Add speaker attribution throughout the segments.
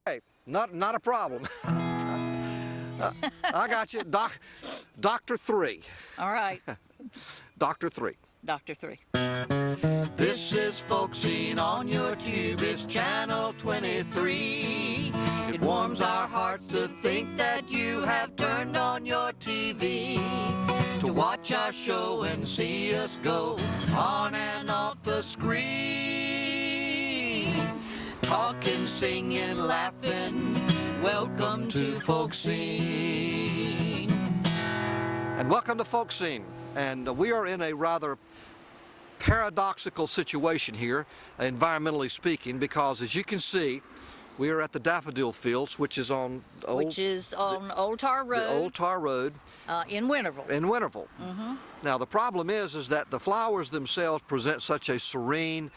Speaker 1: Hey, not a problem. I got you, Dr. 3.
Speaker 2: All right.
Speaker 1: Dr. 3.
Speaker 2: Dr. 3.
Speaker 3: This is Folkseen on your tube, it's channel 23. It warms our hearts to think that you have turned on your TV to watch our show and see us go on and off the screen. Talking, singing, laughing, welcome to Folkseen.
Speaker 1: And welcome to Folkseen. And we are in a rather paradoxical situation here, environmentally speaking, because as you can see, we are at the daffodil fields, which is on
Speaker 2: Old Tar Road.
Speaker 1: The Old Tar Road.
Speaker 2: In Winterville.
Speaker 1: In Winterville.
Speaker 2: Mm-hmm.
Speaker 1: Now the problem is that the flowers themselves present such a serene,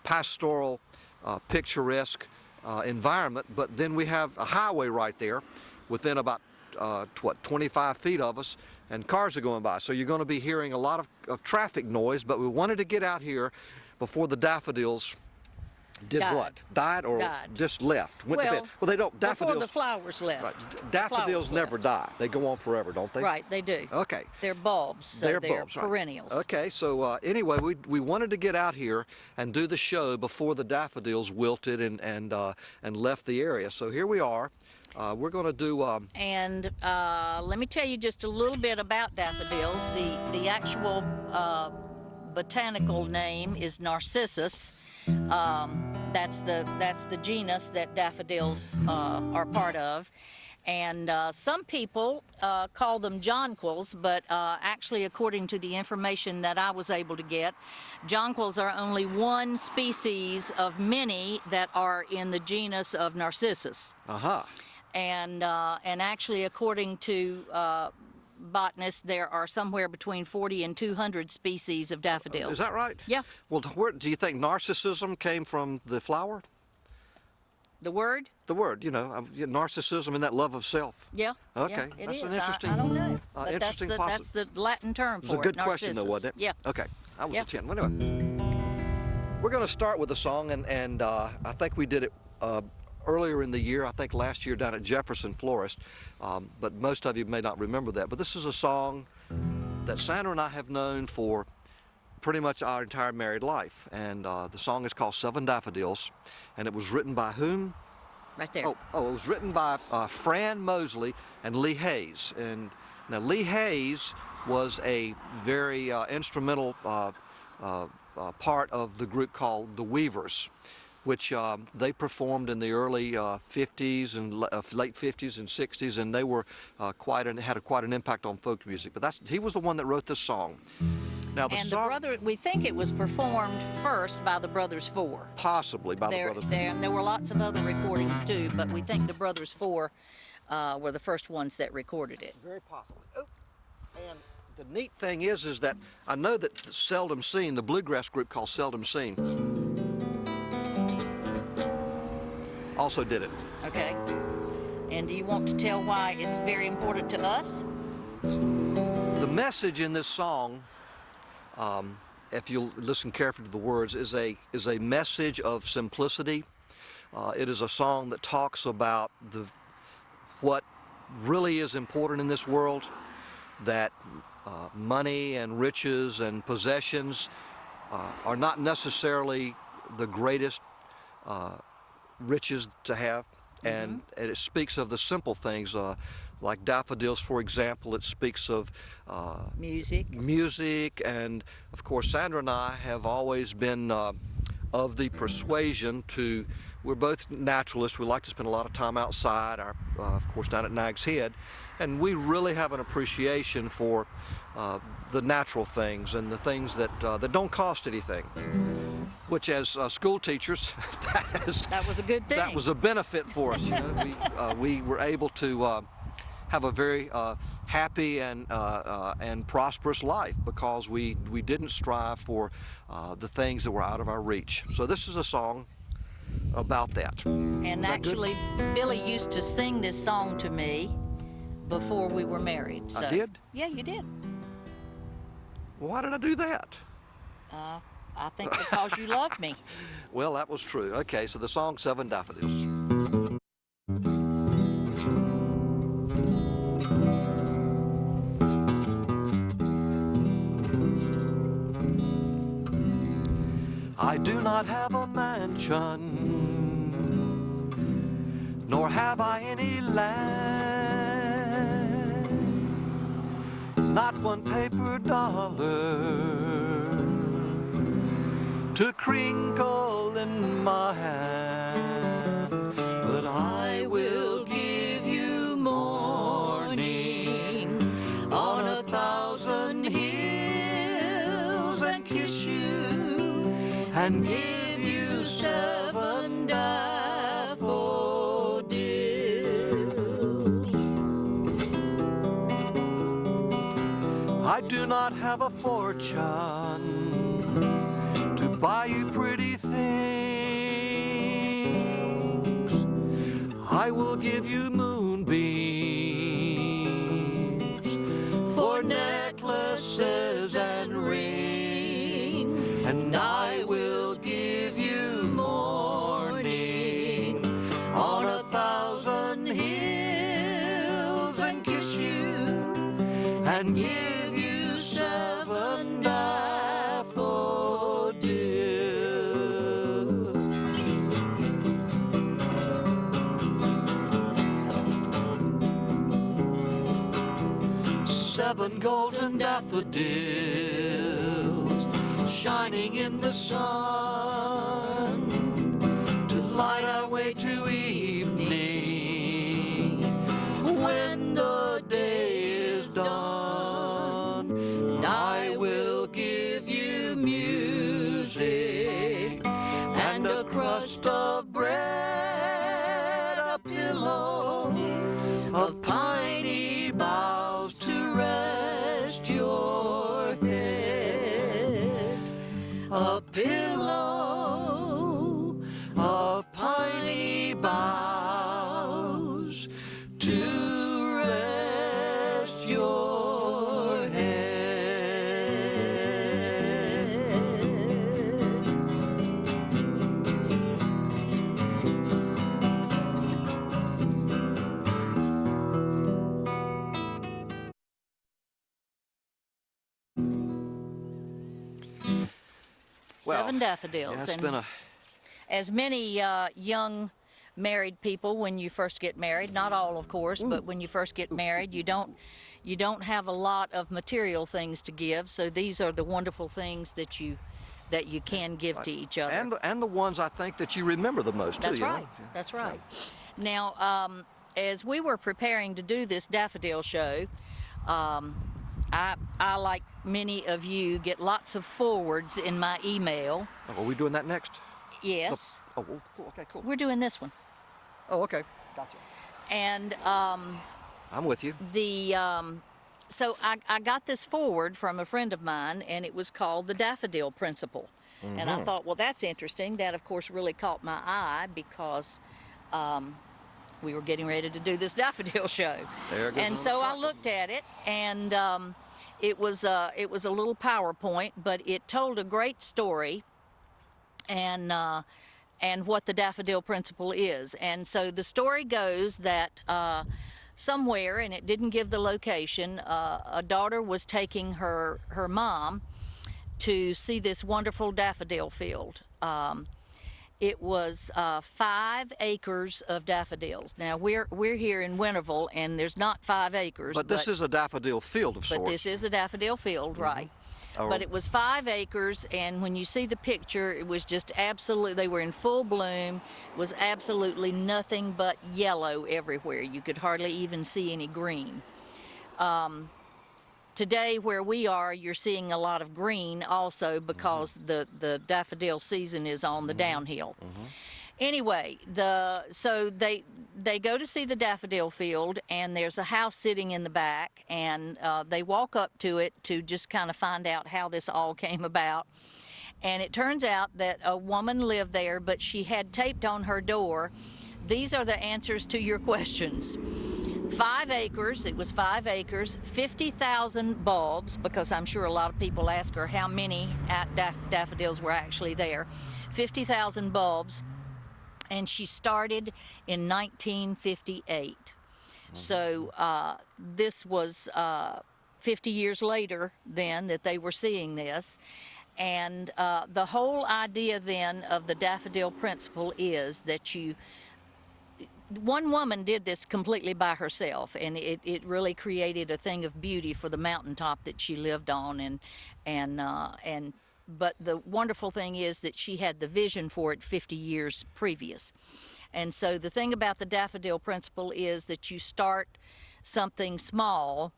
Speaker 1: pastoral, picturesque environment, but then we have a highway right there within about 25 feet of us, and cars are going by. So you're going to be hearing a lot of traffic noise, but we wanted to get out here before the daffodils did
Speaker 2: died.
Speaker 1: what? Died or
Speaker 2: died.
Speaker 1: Just left? Went to bed. Well, they don't. Daffodils.
Speaker 2: Before the flowers left.
Speaker 1: Right. Daffodils never die. They go on forever, don't they?
Speaker 2: Right, they do.
Speaker 1: Okay.
Speaker 2: They're bulbs, so they're
Speaker 1: bulbs,
Speaker 2: perennials.
Speaker 1: Right. Okay, so anyway, we wanted to get out here and do the show before the daffodils wilted and left the area. So here we are. We're going to do.
Speaker 2: And let me tell you just a little bit about daffodils. The actual botanical name is Narcissus. That's the genus that daffodils are part of. And some people call them jonquils, but actually, according to the information that I was able to get, jonquils are only one species of many that are in the genus of Narcissus.
Speaker 1: Uh-huh.
Speaker 2: And actually, according to botanists, there are somewhere between 40 and 200 species of daffodils.
Speaker 1: Is that right?
Speaker 2: Yeah.
Speaker 1: Well, where do you think narcissism came from? The flower?
Speaker 2: The word?
Speaker 1: The word, narcissism and that love of self.
Speaker 2: Yeah.
Speaker 1: Okay,
Speaker 2: yeah,
Speaker 1: that's
Speaker 2: it
Speaker 1: an
Speaker 2: is.
Speaker 1: interesting.
Speaker 2: I don't know. But
Speaker 1: interesting
Speaker 2: that's the Latin term for it.
Speaker 1: It was a good question, though, wasn't it?
Speaker 2: Yeah.
Speaker 1: Okay, I was a 10. Well, anyway, we're going to start with a song, and I think we did it earlier in the year. I think last year down at Jefferson Florist, but most of you may not remember that. But this is a song that Sandra and I have known for pretty much our entire married life, and the song is called Seven Daffodils, and it was written by whom?
Speaker 2: Right there.
Speaker 1: Oh, it was written by Fran Mosley and Lee Hayes. And now Lee Hayes was a very instrumental part of the group called the Weavers, which they performed in the early 50s and late 50s and 60s, and they were had quite an impact on folk music. But he was the one that wrote this song. Now
Speaker 2: we think it was performed first by the Brothers Four.
Speaker 1: Possibly by the Brothers Four.
Speaker 2: There were lots of other recordings too, but we think the Brothers Four were the first ones that recorded it.
Speaker 1: Very possibly. Oh, and the neat thing is that I know that Seldom Seen, the bluegrass group called Seldom Seen, also did it.
Speaker 2: Okay. And do you want to tell why it's very important to us?
Speaker 1: The message in this song, if you listen carefully to the words, is a message of simplicity. It is a song that talks about what really is important in this world, that money and riches and possessions are not necessarily the greatest riches to have, and it speaks of the simple things, like daffodils, for example. It speaks of music, and of course Sandra and I have always been of the persuasion we're both naturalists. We like to spend a lot of time outside, of course down at Nag's Head, and we really have an appreciation for the natural things and the things that don't cost anything, which as school teachers,
Speaker 2: that was a good thing.
Speaker 1: That was a benefit for us. We were able to have a very happy and prosperous life because we didn't strive for the things that were out of our reach. So this is a song about that.
Speaker 2: And actually, Billy used to sing this song to me before we were married. So.
Speaker 1: I did?
Speaker 2: Yeah, you did.
Speaker 1: Well, why did I do that?
Speaker 2: I think because you loved me.
Speaker 1: Well, that was true. Okay, so the song Seven Daffodils. I do not have a mansion, nor have I any land, not one paper dollar to crinkle in my hand, but I will give you morning on 1,000 hills and kiss you and give you 7 daffodils. I do not have a fortune to buy you pretty things. I will give you moonbeams for necklaces and rings, and I will give you morning on 1,000 hills and kiss you and give you 7 daffodils. 7 golden daffodils shining in the sun to light our way to evening when the day is done. And I will give you music and a crust of bread, a pillow of piney boughs to rest your head, a pillow of piney boughs to rest your head. Well,
Speaker 2: 7 daffodils.
Speaker 1: Yeah, it's
Speaker 2: and
Speaker 1: been a
Speaker 2: as many young married people, when you first get married, not all of course, but when you first get married, you don't have a lot of material things to give, so these are the wonderful things that you can give to each other.
Speaker 1: and the ones I think that you remember the most too.
Speaker 2: That's
Speaker 1: you know?
Speaker 2: right. That's right. Now, as we were preparing to do this daffodil show, I, like many of you, get lots of forwards in my email.
Speaker 1: Oh, are we doing that next?
Speaker 2: Yes.
Speaker 1: Oh, cool. Okay, cool.
Speaker 2: We're doing this one.
Speaker 1: Oh, okay. Gotcha.
Speaker 2: And
Speaker 1: I'm with you.
Speaker 2: so I got this forward from a friend of mine, and it was called the Daffodil Principle. And I thought, well, that's interesting. That, of course, really caught my eye because we were getting ready to do this daffodil show.
Speaker 1: There goes
Speaker 2: And so I looked at it, and it was a little PowerPoint, but it told a great story and what the daffodil principle is. And so the story goes that somewhere, and it didn't give the location, a daughter was taking her mom to see this wonderful daffodil field. It was 5 acres of daffodils. Now we're here in Winterville, and there's not 5 acres.
Speaker 1: But this is a daffodil field of sorts.
Speaker 2: But this is a daffodil field, right?
Speaker 1: Oh.
Speaker 2: But it was 5 acres, and when you see the picture, it was just absolutely, they were in full bloom. It was absolutely nothing but yellow everywhere. You could hardly even see any green. Today, where we are, you're seeing a lot of green also because the daffodil season is on the downhill. Anyway, so they go to see the daffodil field, and there's a house sitting in the back, and they walk up to it to just kind of find out how this all came about. And it turns out that a woman lived there, but she had taped on her door, "These are the answers to your questions." 5 acres, it was 5 acres, 50,000 bulbs, because I'm sure a lot of people ask her how many daffodils were actually there. 50,000 bulbs, and she started in 1958. So this was 50 years later then that they were seeing this. And the whole idea then of the daffodil principle is that one woman did this completely by herself, and it really created a thing of beauty for the mountaintop that she lived on, but the wonderful thing is that she had the vision for it 50 years previous. And so the thing about the daffodil principle is that you start something small,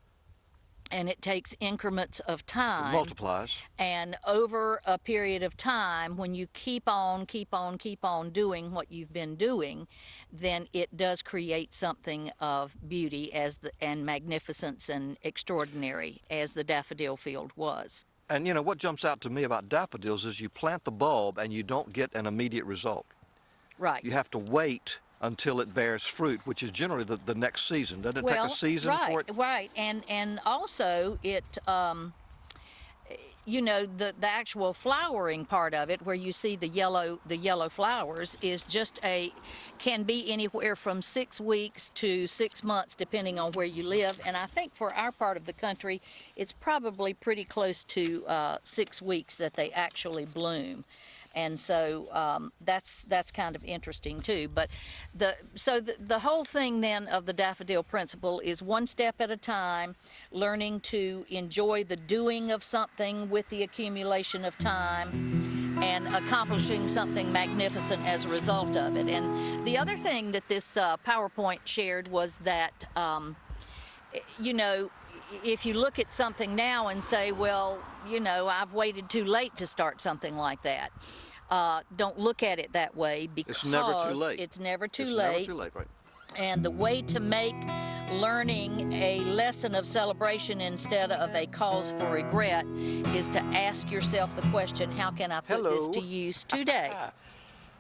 Speaker 2: and it takes increments of time.
Speaker 1: It multiplies.
Speaker 2: And over a period of time, when you keep on doing what you've been doing, then it does create something of beauty and magnificence and extraordinary, as the daffodil field was.
Speaker 1: And you know, what jumps out to me about daffodils is you plant the bulb and you don't get an immediate result.
Speaker 2: Right.
Speaker 1: You have to wait until it bears fruit, which is generally the next season. Doesn't it take a season for it?
Speaker 2: Right, and also it, you know, the actual flowering part of it, where you see the yellow flowers, is can be anywhere from 6 weeks to 6 months, depending on where you live. And I think for our part of the country, it's probably pretty close to 6 weeks that they actually bloom. And so that's kind of interesting too. But the whole thing then of the daffodil principle is one step at a time, learning to enjoy the doing of something with the accumulation of time, and accomplishing something magnificent as a result of it. And the other thing that this PowerPoint shared was that, you know, if you look at something now and say, well, you know, I've waited too late to start something like that. Don't look at it that way, because
Speaker 1: it's never too late.
Speaker 2: It's never too
Speaker 1: it's
Speaker 2: late.
Speaker 1: Never too late, right?
Speaker 2: And the way to make learning a lesson of celebration instead of a cause for regret is to ask yourself the question, how can I put this to use today?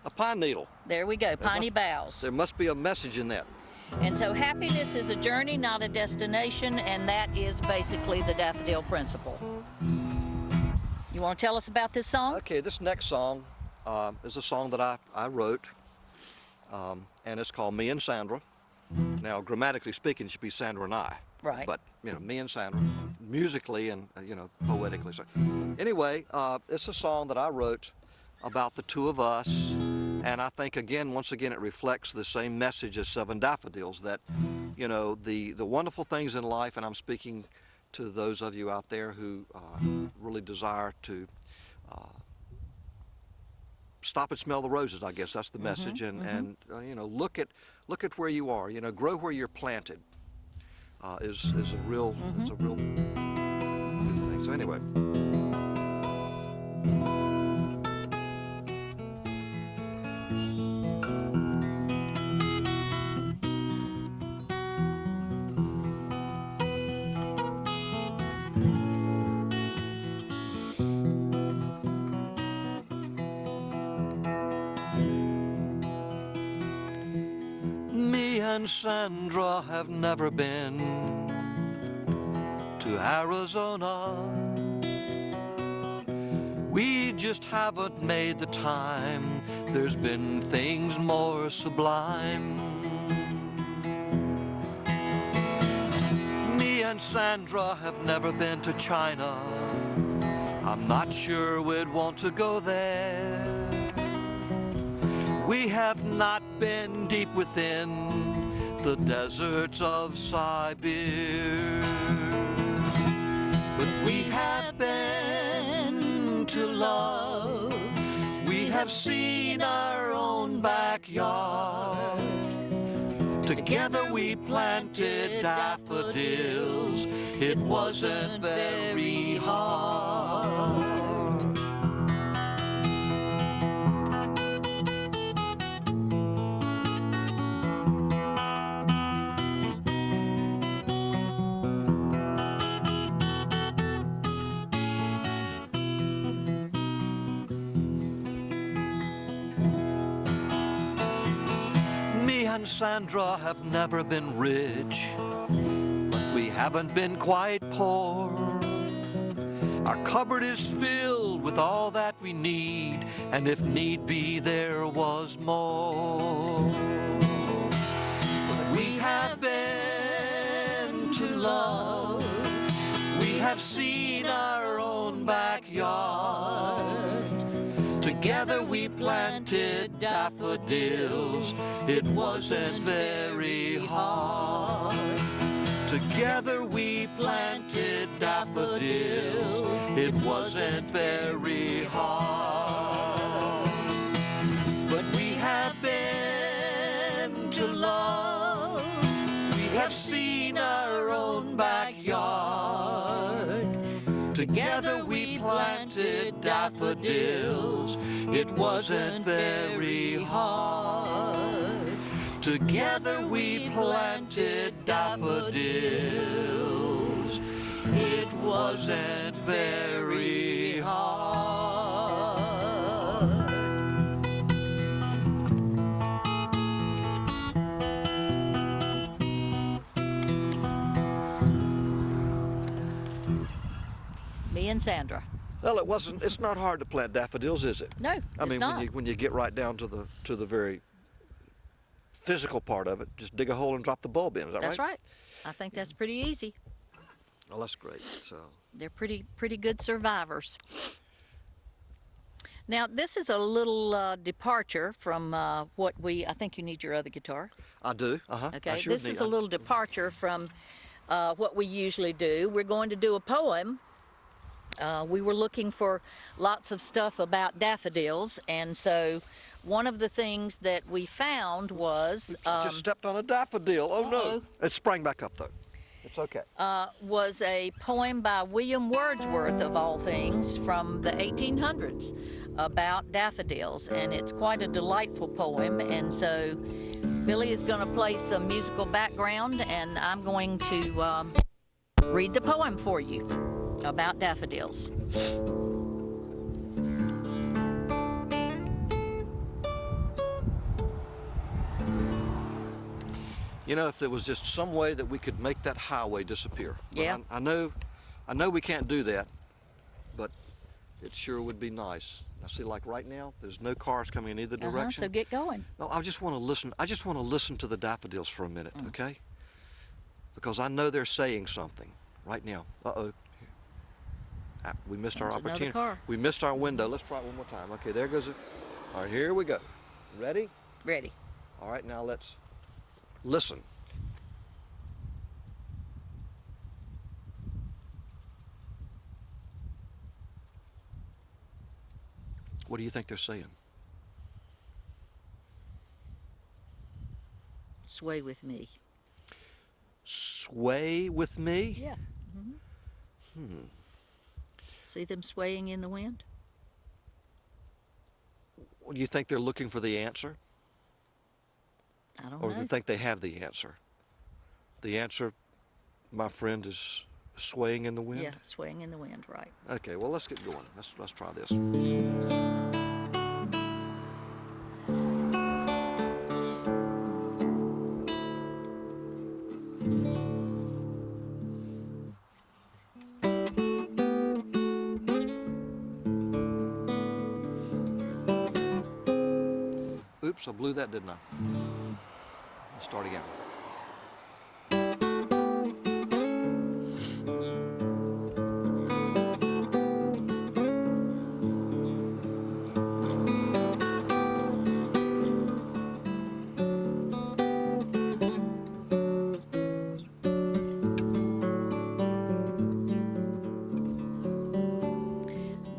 Speaker 1: A pine needle.
Speaker 2: There we go, piney boughs.
Speaker 1: There must be a message in that.
Speaker 2: And so happiness is a journey, not a destination, and that is basically the daffodil principle. You want to tell us about this song?
Speaker 1: Okay, this next song is a song that I wrote, and it's called Me and Sandra. Now, grammatically speaking, it should be Sandra and I.
Speaker 2: Right.
Speaker 1: But, you know, me and Sandra, musically and, you know, poetically. So, anyway, it's a song that I wrote about the two of us. And I think, once again, it reflects the same message as Seven Daffodils, that, you know, the wonderful things in life, and I'm speaking to those of you out there who really desire to stop and smell the roses. I guess that's the message, and you know, look at where you are. You know, grow where you're planted. Is a real good thing. So anyway. And Sandra have never been to Arizona. We just haven't made the time. There's been things more sublime. Me and Sandra have never been to China. I'm not sure we'd want to go there. We have not been deep within the deserts of Siberian, but we have been to love. We have seen our own backyard. Together we planted daffodils. It wasn't very hard. And Sandra have never been rich, but we haven't been quite poor. Our cupboard is filled with all that we need, and if need be, there was more. But we have been to love. We have seen our own backyard.
Speaker 3: Together we planted daffodils. It wasn't very hard. Together we planted daffodils. It wasn't very hard. But we have been to love. We have seen our own backyard. Together we planted daffodils. It wasn't very hard. Together we planted daffodils. It wasn't very hard.
Speaker 2: Me and Sandra.
Speaker 1: Well, it's not hard to plant daffodils, is it?
Speaker 2: No,
Speaker 1: I mean,
Speaker 2: not.
Speaker 1: when you get right down to the very physical part of it, just dig a hole and drop the bulb in. Is that
Speaker 2: That's
Speaker 1: right?
Speaker 2: right. I think that's pretty easy.
Speaker 1: Well, that's great. So,
Speaker 2: They're pretty good survivors. Now, this is a little departure from what I think you need your other guitar.
Speaker 1: I do.
Speaker 2: Okay,
Speaker 1: I sure
Speaker 2: this
Speaker 1: need-
Speaker 2: is a little departure from what we usually do. We're going to do a poem. We were looking for lots of stuff about daffodils, and so one of the things that we found was
Speaker 1: just stepped on a daffodil. Oh no!
Speaker 2: Uh-oh.
Speaker 1: It sprang back up though. It's okay.
Speaker 2: was a poem by William Wordsworth, of all things, from the 1800s about daffodils, and it's quite a delightful poem. And so Billy is going to play some musical background, and I'm going to read the poem for you about daffodils.
Speaker 1: You know, if there was just some way that we could make that highway disappear. But
Speaker 2: Yeah.
Speaker 1: I know we can't do that, but it sure would be nice. I see, like right now, there's no cars coming in either direction.
Speaker 2: So get going.
Speaker 1: No, I just want to listen. I just want to listen to the daffodils for a minute, okay? Because I know they're saying something right now. Uh-oh. We missed our
Speaker 2: There's another
Speaker 1: opportunity.
Speaker 2: car.
Speaker 1: We missed our window. Let's try it one more time. Okay, there goes it. All right, here we go. Ready?
Speaker 2: Ready.
Speaker 1: All right, now let's listen. What do you think they're saying?
Speaker 2: Sway with me.
Speaker 1: Sway with me?
Speaker 2: Yeah. Mm-hmm. See them swaying in the wind?
Speaker 1: Do you think they're looking for the answer?
Speaker 2: I don't
Speaker 1: Or
Speaker 2: know.
Speaker 1: do you think they have the answer? The answer, my friend, is swaying in the wind?
Speaker 2: Yeah, swaying in the wind, right.
Speaker 1: Okay, well, let's get going. Let's try this. Oops, I blew that, didn't I? Let's start again.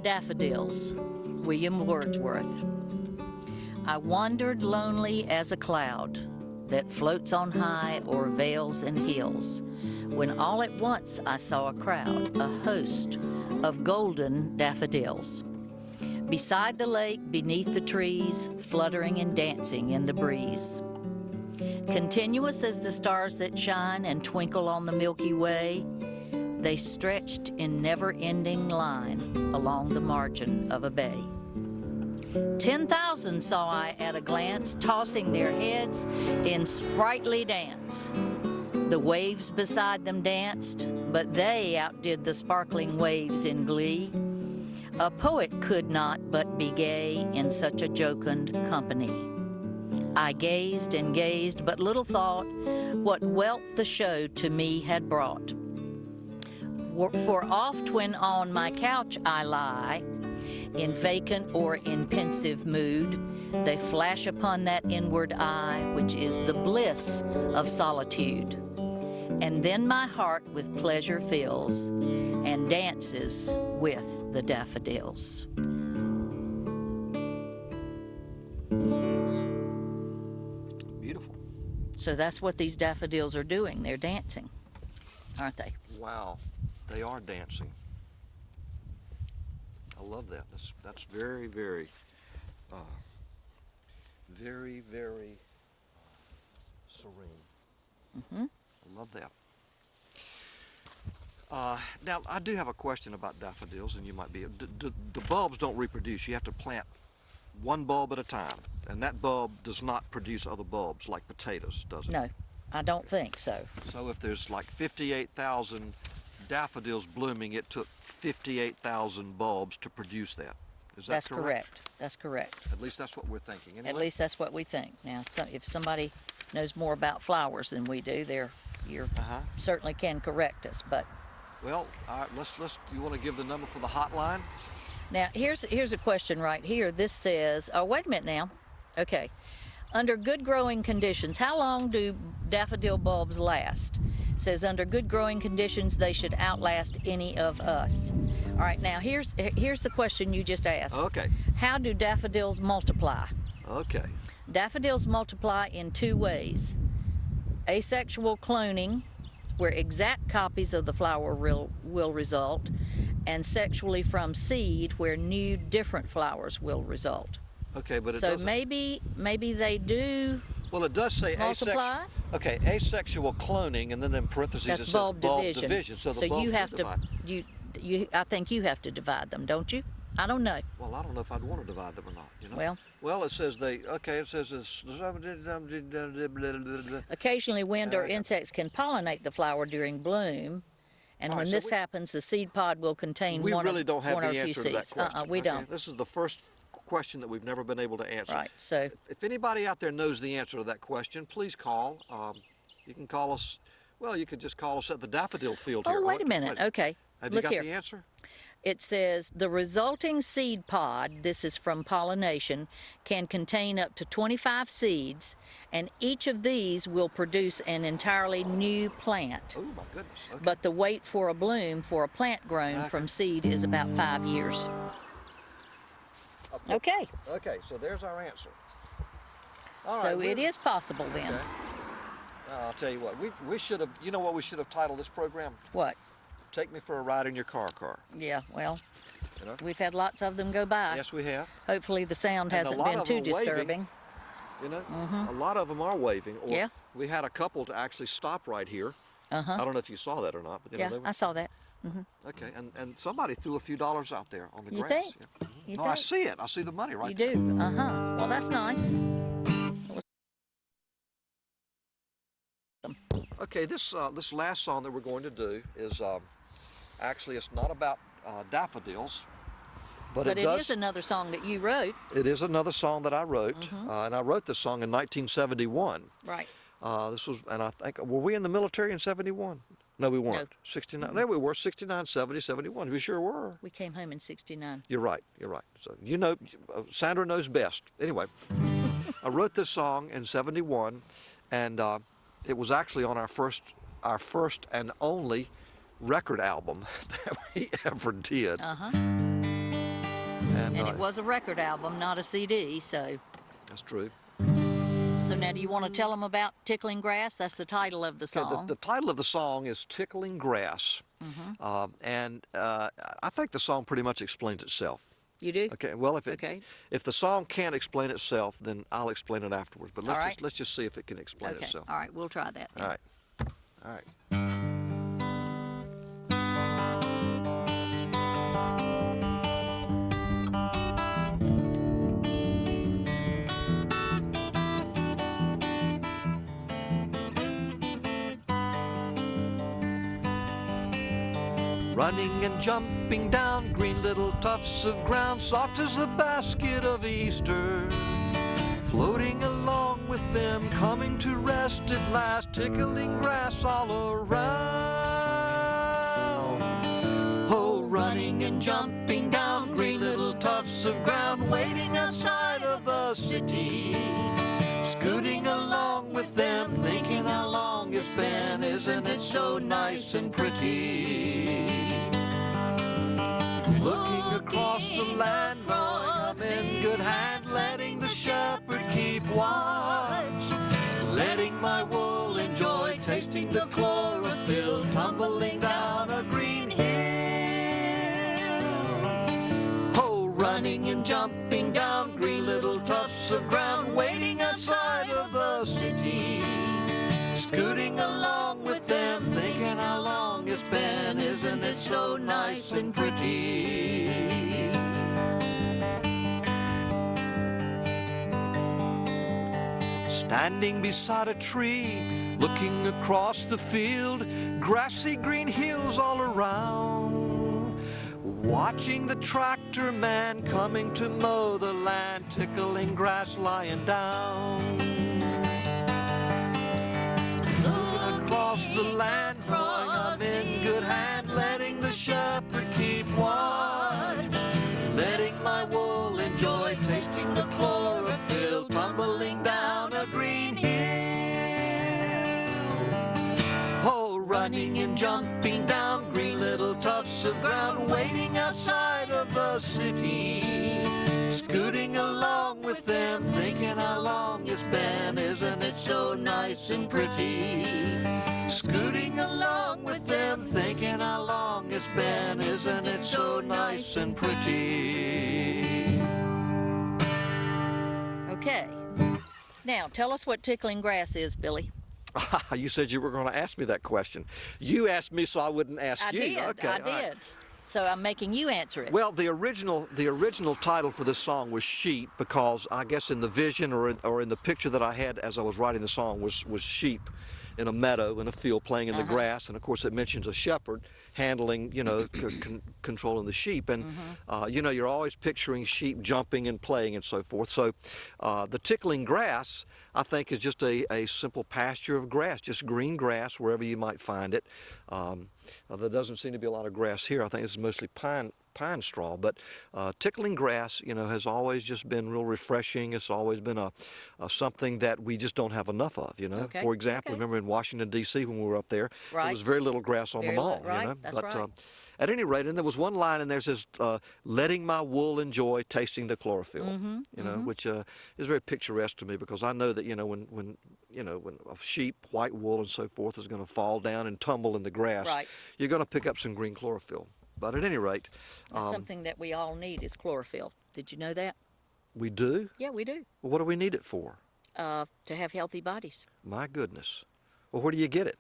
Speaker 2: Daffodils, William Wordsworth. I wandered lonely as a cloud that floats on high o'er vales and hills, when all at once I saw a crowd, a host of golden daffodils. Beside the lake, beneath the trees, fluttering and dancing in the breeze. Continuous as the stars that shine and twinkle on the Milky Way, they stretched in never-ending line along the margin of a bay. 10,000 saw I at a glance, tossing their heads in sprightly dance. The waves beside them danced, but they outdid the sparkling waves in glee. A poet could not but be gay in such a jocund company. I gazed and gazed, but little thought what wealth the show to me had brought. For oft when on my couch I lie, In vacant or in pensive mood, they flash upon that inward eye, which is the bliss of solitude. And then my heart with pleasure fills and dances with the daffodils.
Speaker 1: Beautiful.
Speaker 2: So that's what these daffodils are doing. They're dancing, aren't they?
Speaker 1: Wow, they are dancing. I love that. That's very, very, very, very serene.
Speaker 2: Mm-hmm.
Speaker 1: I love that. Now, I do have a question about daffodils, and you might be. The bulbs don't reproduce. You have to plant one bulb at a time, and that bulb does not produce other bulbs like potatoes, does it?
Speaker 2: No, I don't think so.
Speaker 1: So if there's like 58,000 daffodils blooming, it took 58,000 bulbs to produce that. Is that
Speaker 2: That's correct. That's correct.
Speaker 1: At least that's what we're thinking. Anyway.
Speaker 2: At least that's what we think. Now, if somebody knows more about flowers than we do, you certainly can correct us. But
Speaker 1: well, all right, let's. You want to give the number for the hotline?
Speaker 2: now here's a question right here. This says, oh wait a minute now. Okay, under good growing conditions, how long do daffodil bulbs last? It says under good growing conditions, they should outlast any of us. All right, now here's the question you just asked.
Speaker 1: Okay.
Speaker 2: How do daffodils multiply?
Speaker 1: Okay.
Speaker 2: Daffodils multiply in two ways. Asexual cloning, where exact copies of the flower will result, and sexually from seed, where new different flowers will result.
Speaker 1: Okay, but it
Speaker 2: so
Speaker 1: doesn't.
Speaker 2: maybe they do.
Speaker 1: Well, it does say
Speaker 2: multiply.
Speaker 1: asexual. Okay, asexual cloning, and then in parentheses
Speaker 2: That's
Speaker 1: it says
Speaker 2: bulb division.
Speaker 1: So the bulbs
Speaker 2: you have
Speaker 1: do
Speaker 2: to
Speaker 1: divide.
Speaker 2: I think you have to divide them, don't you? I don't know.
Speaker 1: Well, I don't know if I'd want to divide them or not. You know.
Speaker 2: Well,
Speaker 1: it says it says it's.
Speaker 2: Occasionally, wind or insects can pollinate the flower during bloom, and when this happens, the seed pod will contain
Speaker 1: we
Speaker 2: one
Speaker 1: really don't have
Speaker 2: or
Speaker 1: the
Speaker 2: a few
Speaker 1: answer to that
Speaker 2: seeds.
Speaker 1: question.
Speaker 2: We
Speaker 1: okay?
Speaker 2: don't.
Speaker 1: This is the first question that we've never been able to answer.
Speaker 2: Right. So
Speaker 1: if anybody out there knows the answer to that question, please call. You can call us. Well, you could just call us at the daffodil field here.
Speaker 2: oh, wait a minute. Okay.
Speaker 1: Have
Speaker 2: Look
Speaker 1: you got
Speaker 2: here.
Speaker 1: the answer?
Speaker 2: It says the resulting seed pod, this is from pollination, can contain up to 25 seeds, and each of these will produce an entirely new plant.
Speaker 1: Oh my goodness. Okay.
Speaker 2: But the wait for a bloom for a plant grown from seed is about 5 years. Okay.
Speaker 1: Okay, so there's our answer. All
Speaker 2: So
Speaker 1: right,
Speaker 2: it is possible then.
Speaker 1: Okay. I'll tell you what, we should have, you know what we should have titled this program?
Speaker 2: What?
Speaker 1: Take Me for a Ride in Your Car.
Speaker 2: Yeah, well,
Speaker 1: You know?
Speaker 2: we've had lots of them go by.
Speaker 1: Yes, we have.
Speaker 2: Hopefully the sound
Speaker 1: And a
Speaker 2: hasn't
Speaker 1: lot
Speaker 2: been
Speaker 1: of
Speaker 2: too
Speaker 1: them are waving.
Speaker 2: disturbing.
Speaker 1: You know, a lot of them are waving. Or
Speaker 2: Yeah.
Speaker 1: We had a couple to actually stop right here.
Speaker 2: Uh-huh.
Speaker 1: I don't know if you saw that or not, but
Speaker 2: Yeah,
Speaker 1: they were,
Speaker 2: I saw that.
Speaker 1: okay. And somebody threw a few dollars out there on the
Speaker 2: You
Speaker 1: grass.
Speaker 2: think?
Speaker 1: Yeah.
Speaker 2: You
Speaker 1: No, I
Speaker 2: think?
Speaker 1: see it. I see the money right
Speaker 2: You
Speaker 1: there.
Speaker 2: do? Uh-huh. Well, that's nice.
Speaker 1: Okay, this last song that we're going to do is actually it's not about daffodils, but
Speaker 2: But
Speaker 1: it
Speaker 2: it
Speaker 1: does.
Speaker 2: is another song that you wrote.
Speaker 1: It is another song that I wrote, and I wrote this song in 1971.
Speaker 2: Right.
Speaker 1: This was, and I think, were we in the military in 71? No, we weren't.
Speaker 2: No.
Speaker 1: 69. No, we were 69, 70, 71. We sure were.
Speaker 2: We came home in 69.
Speaker 1: You're right. You're right. So you know, Sandra knows best. Anyway, I wrote this song in 71, and it was actually on our first and only record album that we ever did.
Speaker 2: Uh-huh.
Speaker 1: And
Speaker 2: And it was a record album, not a CD, so.
Speaker 1: that's true.
Speaker 2: So now do you want to tell them about Tickling Grass? That's the title of the
Speaker 1: Okay,
Speaker 2: song.
Speaker 1: the title of the song is Tickling Grass, and I think the song pretty much explains itself.
Speaker 2: You do?
Speaker 1: Okay, well,
Speaker 2: Okay.
Speaker 1: if the song can't explain itself, then I'll explain it afterwards. But
Speaker 2: All right.
Speaker 1: let's just see if it can explain
Speaker 2: Okay.
Speaker 1: itself.
Speaker 2: All right, we'll try that then.
Speaker 1: All right. All right. Running and jumping down green little tufts of ground, soft as a basket of Easter. Floating along with them, coming to rest at last, tickling grass all around. Oh, running
Speaker 3: running and jumping down green little tufts of ground, waiting outside of the city. Scooting along with them, thinking how long it's been, isn't it so nice and pretty? Looking across the land, knowing I'm in good hand, letting the shepherd keep watch, letting my wool enjoy, tasting the chlorophyll, tumbling down a green hill. Oh, running and jumping down green little tufts of ground, waiting outside of the city. Scooting along with them, thinking how long it's been, isn't it so nice and pretty? Standing beside a tree, looking across the field, grassy green hills all around, watching the tractor man coming to mow the land, tickling grass lying down. Looking across the land, knowing I'm in good hand, letting the shepherd keep watch, letting my wool enjoy, tasting the chlorophyll, tumbling down a green hill. Oh, running and jumping down green little tufts of ground, waiting outside of the city. Scooting along with them, thinking how long it's been, isn't it so nice and pretty? Scooting along with them, thinking how long it's been, isn't it so nice and pretty?
Speaker 2: Okay. Now, tell us what tickling grass is, Billy.
Speaker 1: You said you were going to ask me that question. You asked me so I wouldn't ask
Speaker 2: I
Speaker 1: you.
Speaker 2: did.
Speaker 1: Okay,
Speaker 2: I
Speaker 1: all right.
Speaker 2: did. So I'm making you answer it.
Speaker 1: Well, the original title for this song was Sheep, because I guess in the vision or in the picture that I had as I was writing the song was sheep in a meadow, in a field, playing in the grass, and of course it mentions a shepherd handling, controlling the sheep, and you're always picturing sheep jumping and playing and so forth. So the tickling grass, I think, is just a simple pasture of grass, just green grass wherever you might find it. There doesn't seem to be a lot of grass here. I think it's mostly pine straw, but tickling grass, has always just been real refreshing. It's always been a something that we just don't have enough of.
Speaker 2: Okay.
Speaker 1: For example, remember in Washington D.C. when we were up there,
Speaker 2: Right.
Speaker 1: there was very little grass on
Speaker 2: Very
Speaker 1: the mall.
Speaker 2: right, that's
Speaker 1: but
Speaker 2: right.
Speaker 1: at any rate, and there was one line in there that says, "Letting my wool enjoy, tasting the chlorophyll." Which is very picturesque to me, because I know that when a sheep, white wool and so forth, is going to fall down and tumble in the grass,
Speaker 2: Right.
Speaker 1: you're going to pick up some green chlorophyll. But at any rate,
Speaker 2: That's something that we all need is chlorophyll. Did you know that?
Speaker 1: we do.
Speaker 2: Yeah, we do.
Speaker 1: Well, what do we need it for?
Speaker 2: To have healthy bodies.
Speaker 1: My goodness. Well, where do you get it?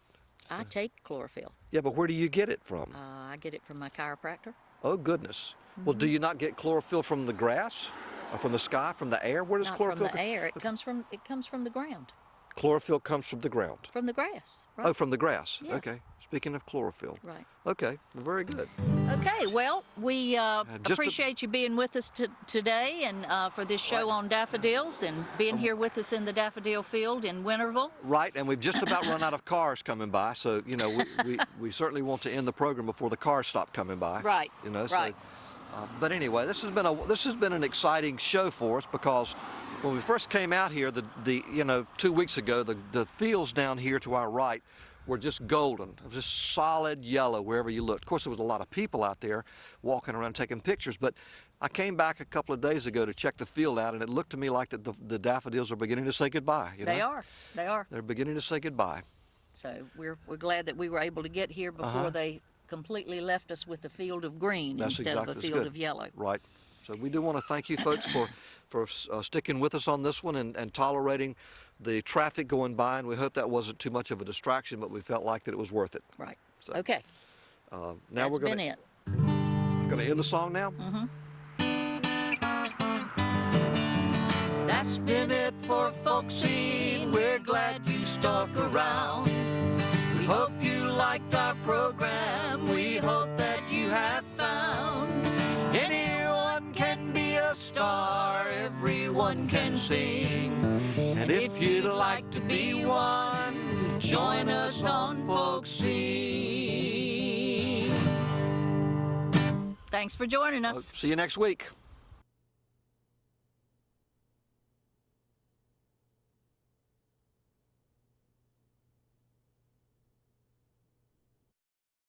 Speaker 2: I take chlorophyll.
Speaker 1: Yeah, but where do you get it from?
Speaker 2: I get it from my chiropractor.
Speaker 1: Oh, goodness. Well, do you not get chlorophyll from the grass? Or from the sky, from the air? Where does
Speaker 2: Not
Speaker 1: chlorophyll
Speaker 2: from the air. It comes from the ground,
Speaker 1: Chlorophyll comes from the ground.
Speaker 2: from the grass. Right?
Speaker 1: Oh, from the grass.
Speaker 2: Yeah.
Speaker 1: Okay. Speaking of chlorophyll.
Speaker 2: Right.
Speaker 1: Okay. Very good.
Speaker 2: Okay, well, we
Speaker 1: just
Speaker 2: appreciate you being with us today and for this show on daffodils and being here with us in the daffodil field in Winterville.
Speaker 1: Right, and we've just about run out of cars coming by, so we certainly want to end the program before the cars stop coming by.
Speaker 2: Right.
Speaker 1: So,
Speaker 2: Right.
Speaker 1: but anyway, this has been an exciting show for us, because when we first came out here, 2 weeks ago, the fields down here to our right were just golden. It was just solid yellow wherever you looked. Of course, there was a lot of people out there walking around taking pictures, but I came back a couple of days ago to check the field out, and it looked to me like that the daffodils are beginning to say goodbye.
Speaker 2: They are. They are.
Speaker 1: They're beginning to say goodbye.
Speaker 2: So we're glad that we were able to get here before they completely left us with a field of green instead of a field of yellow.
Speaker 1: Right. So we do want to thank you folks for sticking with us on this one and tolerating the traffic going by, and we hope that wasn't too much of a distraction, but we felt like that it was worth it.
Speaker 2: Right.
Speaker 1: So,
Speaker 2: Okay.
Speaker 1: Now
Speaker 2: That's
Speaker 1: we're
Speaker 2: been it.
Speaker 1: going to end the song now.
Speaker 3: That's been it for Folkseen. We're glad you stuck around. We hope you liked our program. We hope that you have found anyone can be a star, everyone can sing. And if you'd like to be one, join us on Folkseen.
Speaker 2: Thanks for joining us.
Speaker 1: See you next week.